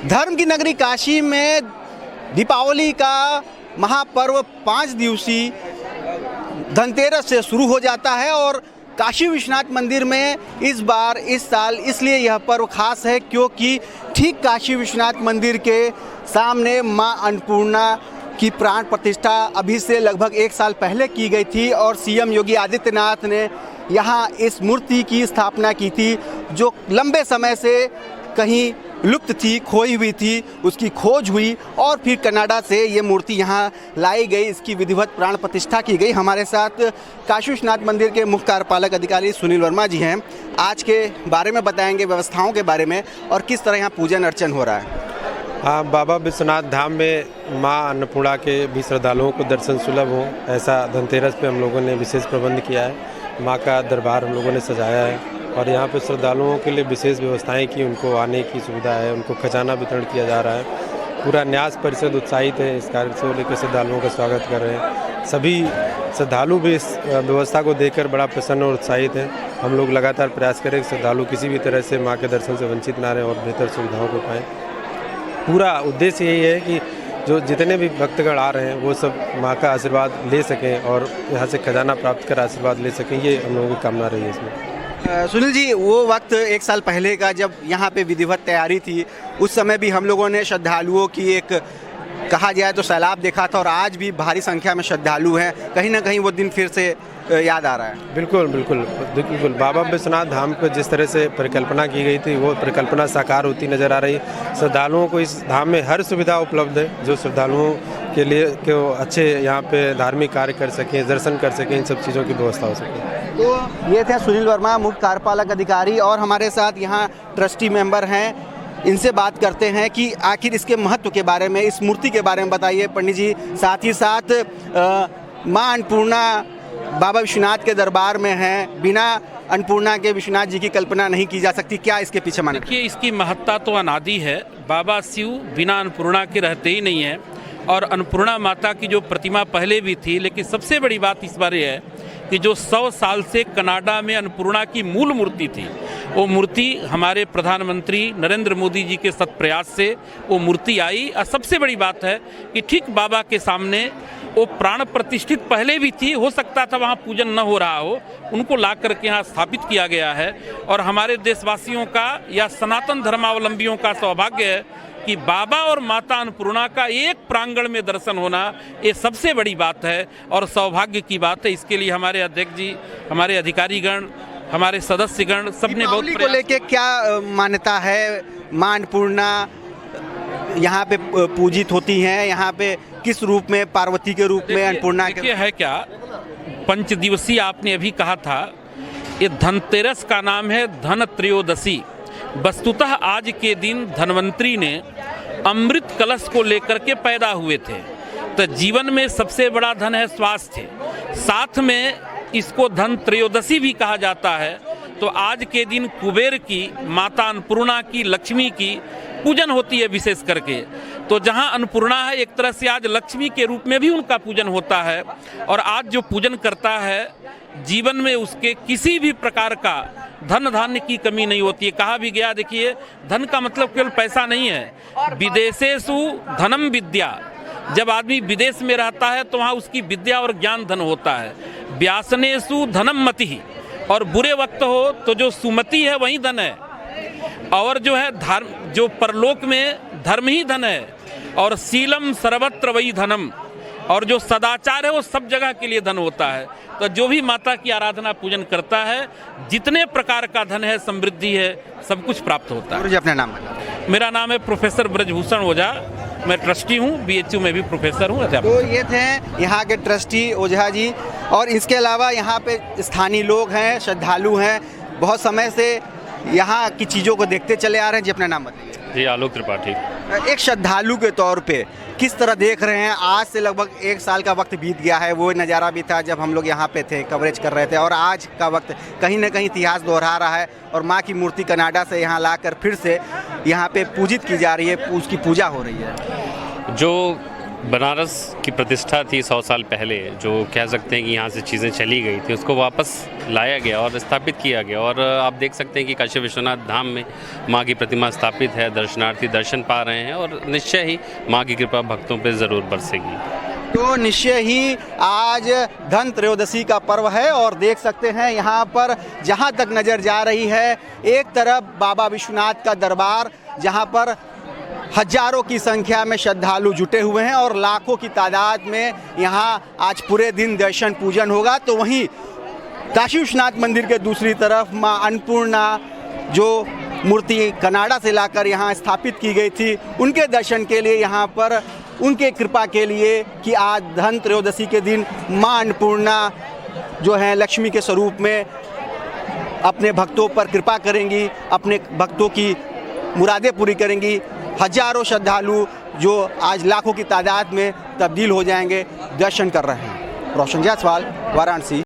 धर्म की नगरी काशी में दीपावली का महापर्व 5 दिवसीय धनतेरस से शुरू हो जाता है और काशी विश्वनाथ मंदिर में इस साल इसलिए यह पर्व खास है क्योंकि ठीक काशी विश्वनाथ मंदिर के सामने मां अन्नपूर्णा की प्राण प्रतिष्ठा अभी से लगभग 1 साल पहले की गई थी और सीएम योगी आदित्यनाथ ने यहाँ इस मूर्ति की स्थापना की थी जो लंबे समय से कहीं लुप्त थी, खोई हुई थी। उसकी खोज हुई और फिर कनाडा से ये मूर्ति यहाँ लाई गई, इसकी विधिवत प्राण प्रतिष्ठा की गई। हमारे साथ काशी विश्वनाथ मंदिर के मुख्य कार्यपालक अधिकारी सुनील वर्मा जी हैं। आज के बारे में बताएंगे, व्यवस्थाओं के बारे में और किस तरह यहाँ पूजन अर्चन हो रहा है। हाँ, बाबा विश्वनाथ धाम में माँ अन्नपूर्णा के भी श्रद्धालुओं को दर्शन सुलभ हो, ऐसा धनतेरस पे हम लोगों ने विशेष प्रबंध किया है। माँ का दरबार हम लोगों ने सजाया है और यहाँ पे श्रद्धालुओं के लिए विशेष व्यवस्थाएं की, उनको आने की सुविधा है, उनको खजाना वितरण किया जा रहा है। पूरा न्यास परिषद उत्साहित है इस कार्य से लेकर श्रद्धालुओं का स्वागत कर रहे हैं। सभी श्रद्धालु भी इस व्यवस्था को देखकर बड़ा प्रसन्न और उत्साहित हैं। हम लोग लगातार प्रयास करें कि श्रद्धालु किसी भी तरह से माँ के दर्शन से वंचित ना रहें और बेहतर सुविधाओं को पाएँ। पूरा उद्देश्य यही है कि जो जितने भी भक्तगण आ रहे हैं वो सब माँ का आशीर्वाद ले सकें और यहाँ से खजाना प्राप्त कर आशीर्वाद ले सकें, ये हम लोगों की कामना रही है इसमें। सुनील जी, वो वक्त 1 साल पहले का जब यहाँ पे विधिवत तैयारी थी, उस समय भी हम लोगों ने श्रद्धालुओं की एक कहा जाए तो सैलाब देखा था और आज भी भारी संख्या में श्रद्धालु हैं। कहीं ना कहीं वो दिन फिर से याद आ रहा है। बिल्कुल बिल्कुल बिल्कुल। बाबा विश्वनाथ धाम को जिस तरह से परिकल्पना की गई थी वो परिकल्पना साकार होती नज़र आ रही। श्रद्धालुओं को इस धाम में हर सुविधा उपलब्ध है जो श्रद्धालुओं के लिए कि वो अच्छे यहाँ पे धार्मिक कार्य कर सकें, दर्शन कर सकें, इन सब चीज़ों की व्यवस्था हो सके। तो ये थे सुनील वर्मा, मुख्य कार्यपालक अधिकारी, और हमारे साथ यहाँ ट्रस्टी मेंबर हैं। इनसे बात करते हैं कि आखिर इसके महत्व के बारे में, इस मूर्ति के बारे में बताइए पंडित जी। साथ ही साथ माँ अन्नपूर्णा बाबा विश्वनाथ के दरबार में हैं, बिना अन्नपूर्णा के विश्वनाथ जी की कल्पना नहीं की जा सकती। क्या इसके पीछे माने? देखिए, इसकी महत्ता तो अनादि है। बाबा शिव बिना अन्नपूर्णा के रहते ही नहीं है और अन्नपूर्णा माता की जो प्रतिमा पहले भी थी, लेकिन सबसे बड़ी बात इस बार है कि जो 100 साल से कनाडा में अन्नपूर्णा की मूल मूर्ति थी, वो मूर्ति हमारे प्रधानमंत्री नरेंद्र मोदी जी के सत प्रयास से वो मूर्ति आई। और सबसे बड़ी बात है कि ठीक बाबा के सामने वो प्राण प्रतिष्ठित पहले भी थी, हो सकता था वहाँ पूजन न हो रहा हो, उनको ला करके यहाँ स्थापित किया गया है। और हमारे देशवासियों का या सनातन धर्मावलंबियों का सौभाग्य है कि बाबा और माता अन्नपूर्णा का एक प्रांगण में दर्शन होना, ये सबसे बड़ी बात है और सौभाग्य की बात है। इसके लिए हमारे अध्यक्ष जी, हमारे अधिकारीगण, हमारे सदस्यगण सबने बहुत को लेके क्या मान्यता है? मां अन्नपूर्णा यहाँ पे पूजित होती हैं, यहाँ पे किस रूप में? पार्वती के रूप में, अन्नपूर्णा के है क्या? 5 दिवसीय आपने अभी कहा था, ये धनतेरस का नाम है धन त्रयोदशी। वस्तुतः आज के दिन धनवंतरी ने अमृत कलश को लेकर के पैदा हुए थे। तो जीवन में सबसे बड़ा धन है स्वास्थ्य, साथ में इसको धन त्रयोदशी भी कहा जाता है। तो आज के दिन कुबेर की, माता अन्नपूर्णा की, लक्ष्मी की पूजन होती है विशेष करके। तो जहां अन्नपूर्णा है, एक तरह से आज लक्ष्मी के रूप में भी उनका पूजन होता है। और आज जो पूजन करता है, जीवन में उसके किसी भी प्रकार का धन धान्य की कमी नहीं होती है। कहा भी गया, देखिए, धन का मतलब केवल पैसा नहीं है। विदेशेषु धनम विद्या। जब आदमी विदेश में रहता है तो वहाँ उसकी विद्या और ज्ञान धन होता है। व्यासनेषु धनम मति, और बुरे वक्त हो तो जो सुमति है वही धन है। और जो है धर्म, जो परलोक में धर्म ही धन है। और शीलम सर्वत्र वही धनम, और जो सदाचार है वो सब जगह के लिए धन होता है। तो जो भी माता की आराधना पूजन करता है, जितने प्रकार का धन है, समृद्धि है, सब कुछ प्राप्त होता है। अपना नाम बताओ। मेरा नाम है प्रोफेसर ब्रजभूषण ओझा, मैं ट्रस्टी हूँ, बीएचयू में भी प्रोफेसर हूँ। तो ये थे यहाँ के ट्रस्टी ओझा जी, और इसके अलावा यहाँ पे स्थानीय लोग हैं, श्रद्धालु हैं, बहुत समय से यहाँ की चीज़ों को देखते चले आ रहे हैं। जी, अपना नाम बताइए। जी, आलोक त्रिपाठी। एक श्रद्धालु के तौर पे किस तरह देख रहे हैं? आज से लगभग 1 साल का वक्त बीत गया है। वो नज़ारा भी था जब हम लोग यहाँ पे थे, कवरेज कर रहे थे, और आज का वक्त कहीं ना कहीं इतिहास दोहरा रहा है और माँ की मूर्ति कनाडा से यहाँ लाकर फिर से यहाँ पे पूजित की जा रही है, उसकी पूजा हो रही है। जो बनारस की प्रतिष्ठा थी 100 साल पहले, जो कह सकते हैं कि यहाँ से चीज़ें चली गई थी, उसको वापस लाया गया और स्थापित किया गया। और आप देख सकते हैं कि काशी विश्वनाथ धाम में माँ की प्रतिमा स्थापित है, दर्शनार्थी दर्शन पा रहे हैं और निश्चय ही माँ की कृपा भक्तों पर ज़रूर बरसेगी। तो निश्चय ही आज धन त्रयोदशी का पर्व है और देख सकते हैं यहाँ पर जहाँ तक नज़र जा रही है, एक तरफ बाबा विश्वनाथ का दरबार जहाँ पर हजारों की संख्या में श्रद्धालु जुटे हुए हैं और लाखों की तादाद में यहाँ आज पूरे दिन दर्शन पूजन होगा। तो वहीं काशी विश्वनाथ मंदिर के दूसरी तरफ माँ अन्नपूर्णा जो मूर्ति कनाडा से लाकर यहाँ स्थापित की गई थी, उनके दर्शन के लिए यहाँ पर उनके कृपा के लिए कि आज धन त्रयोदशी के दिन माँ अन्नपूर्णा जो है लक्ष्मी के स्वरूप में अपने भक्तों पर कृपा करेंगी, अपने भक्तों की मुरादें पूरी करेंगी। हजारों श्रद्धालु जो आज लाखों की तादाद में तब्दील हो जाएंगे दर्शन कर रहे हैं। रोशन जायसवाल, वाराणसी।